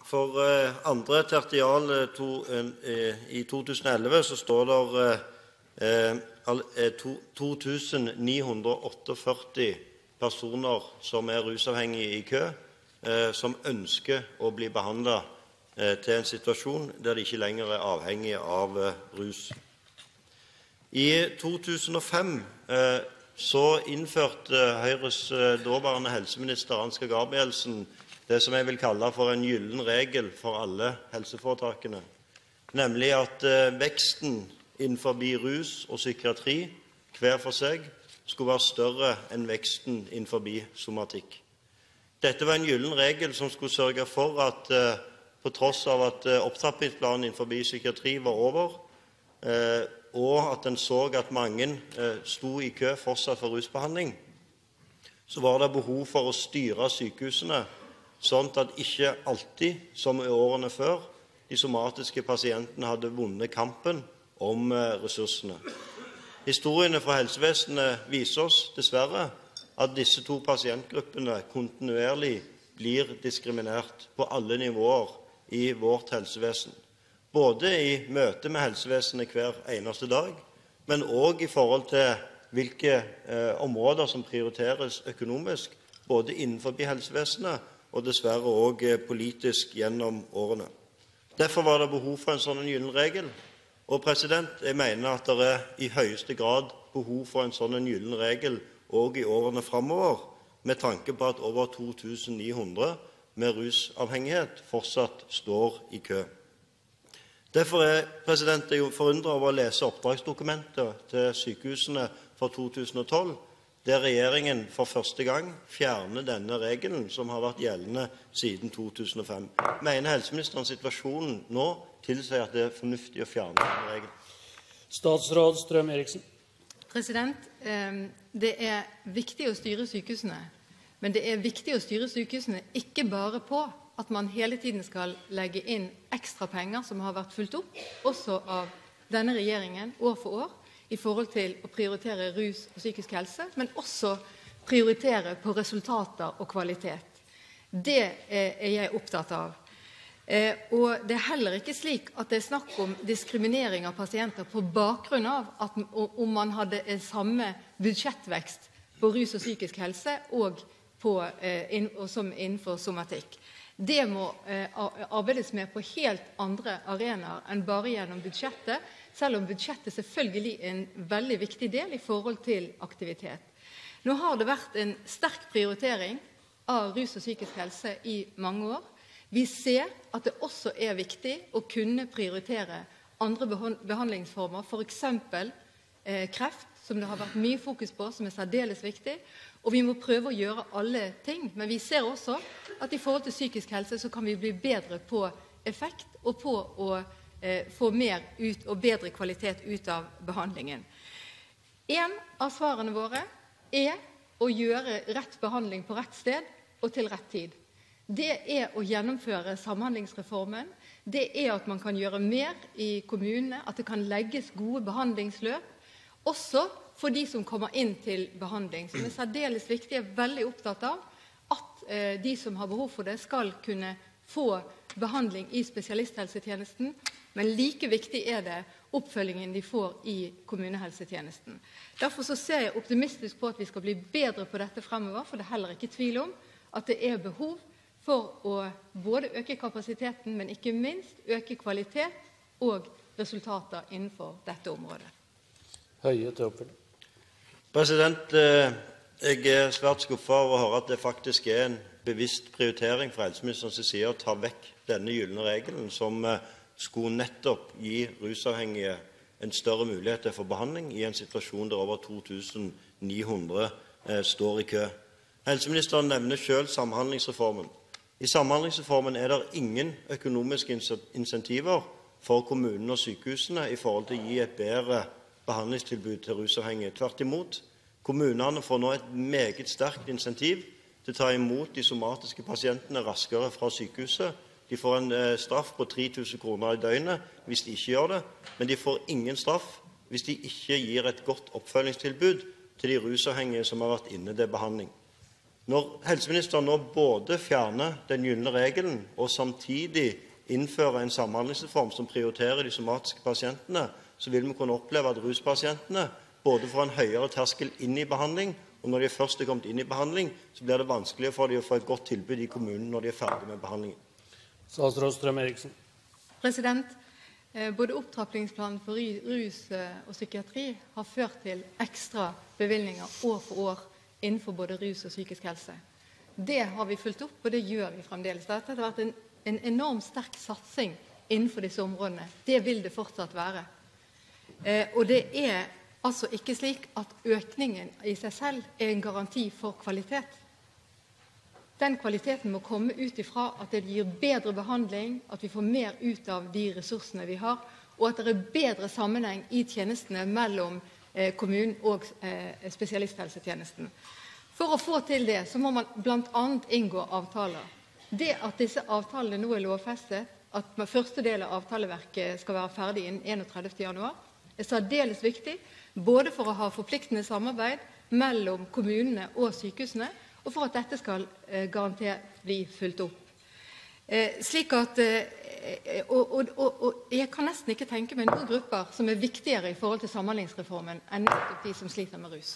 For andre tertial i 2011 så står det 2948 personer som rusavhengige i kø, som ønsker å bli behandlet til en situasjon der de ikke lenger avhengige av rus. I 2005 så innførte Høyres daværende helseminister Ansgar Gabrielsen det som jeg vil kalle for en gyllen regel for alle helseforetakene, nemlig at veksten innenfor rus og psykiatri hver for seg skulle være større enn veksten innenfor somatikk. Dette var en gyllen regel som skulle sørge for at på tross av at opptrappingsplanen innenfor psykiatri var over, og at en så at mange sto i kø fortsatt for rusbehandling, så var det behov for å styre sykehusene sånn at ikke alltid, som i årene før, de somatiske pasientene hadde vunnet kampen om ressursene. Historiene fra helsevesenet viser oss, dessverre, at disse to pasientgruppene kontinuerlig blir diskriminert på alle nivåer i vårt helsevesen. Både i møte med helsevesenet hver eneste dag, men også i forhold til hvilke områder som prioriteres økonomisk, både innenfor helsevesenet og dessverre også politisk gjennom årene. Derfor var det behov for en sånn gyllen regel, og jeg mener at det i høyeste grad behov for en sånn gyllen regel også i årene fremover, med tanke på at over 2900 med rusavhengighet fortsatt står i kø. Derfor jeg forundret over å lese oppdragsdokumentet til sykehusene for 2012, der regjeringen for første gang fjerner denne regelen som har vært gjeldende siden 2005. Mener helseministeren situasjonen nå tilsier at det er fornuftig å fjerne denne regelen? Statsråd Strøm-Erichsen. Det er viktig å styre sykehusene, men det er viktig å styre sykehusene ikke bare på at man hele tiden skal legge inn ekstra penger som har vært fulgt opp, også av denne regjeringen år for år, i forhold til å prioritere rus og psykisk helse, men også prioritere på resultater og kvalitet. Det er jeg opptatt av. Og det er heller ikke slik at det er snakk om diskriminering av pasienter på bakgrunn av at om man hadde en samme budsjettvekst på rus og psykisk helse og som innenfor somatikk. Det må arbeides med på helt andre arenaer enn bare gjennom budsjettet, selv om budsjettet selvfølgelig er en veldig viktig del i forhold til aktivitet. Nå har det vært en sterk prioritering av rus og psykisk helse i mange år. Vi ser at det også er viktig å kunne prioritere andre behandlingsformer, for eksempel kreft, som det har vært mye fokus på, som er særdeles viktig, og vi må prøve å gjøre alle ting. Men vi ser også at i forhold til psykisk helse så kan vi bli bedre på effekt og på å få mer ut og bedre kvalitet ut av behandlingen. En av svarene våre er å gjøre rett behandling på rett sted og til rett tid. Det er å gjennomføre samhandlingsreformen. Det er at man kan gjøre mer i kommunene, at det kan legges gode behandlingsløp, også for de som kommer inn til behandling, som er særdeles viktig. Jeg er veldig opptatt av at de som har behov for det skal kunne få behandling i spesialisthelsetjenesten, men like viktig er det oppfølgingen de får i kommunehelsetjenesten. Derfor så ser jeg optimistisk på at vi skal bli bedre på dette fremover, for det er heller ikke tvil om at det er behov for å både øke kapasiteten, men ikke minst øke kvalitet og resultater innenfor dette området. Høie til oppfølging. Jeg er svært skuffet over å høre at det faktisk er en bevisst prioritering fra helseministerens side å ta vekk denne gylne regelen som skulle nettopp gi rusavhengige en større mulighet til å få behandling i en situasjon der over 2900 står i kø. Helseministeren nevner selv samhandlingsreformen. I samhandlingsreformen er det ingen økonomiske insentiver for kommunene og sykehusene i forhold til å gi et bedre behandlingstilbud til rusavhengige. Tvert imot, kommunene får nå et meget sterkt insentiv til å ta imot de somatiske pasientene raskere fra sykehuset. De får en straff på 3000 kroner i døgnet hvis de ikke gjør det, men de får ingen straff hvis de ikke gir et godt oppfølgingstilbud til de rusavhengige som har vært inne til behandling. Når helseministeren nå både fjerner den gylne regelen og samtidig innfører en samhandlingsreform som prioriterer de somatiske pasientene, så vil vi kunne oppleve at ruspasientene både får en høyere terskel inn i behandling, og når de først er kommet inn i behandling, så blir det vanskeligere for dem å få et godt tilbud i kommunen når de er ferdig med behandlingen. Statsråd Strøm-Erichsen. Både opptrappingsplanen for rus og psykiatri har ført til ekstra bevilgninger år for år innenfor både rus og psykisk helse. Det har vi fulgt opp, og det gjør vi fremdeles. Dette har vært en enormt sterk satsing innenfor disse områdene. Det vil det fortsatt være. Og det er altså ikke slik at økningen i seg selv er en garanti for kvalitet. Den kvaliteten må komme ut ifra at det gir bedre behandling, at vi får mer ut av de ressursene vi har, og at det er bedre sammenheng i tjenestene mellom kommunen og spesialisthelsetjenesten. For å få til det, så må man blant annet inngå avtaler. Det at disse avtalene nå er lovfestet, at første del av avtaleverket skal være ferdig innen 31. januar, er særdeles viktig, både for å ha forpliktende samarbeid mellom kommunene og sykehusene, og for at dette skal garantert bli fulgt opp. Jeg kan nesten ikke tenke meg noen grupper som er viktigere i forhold til samhandlingsreformen enn nettopp de som sliter med rus.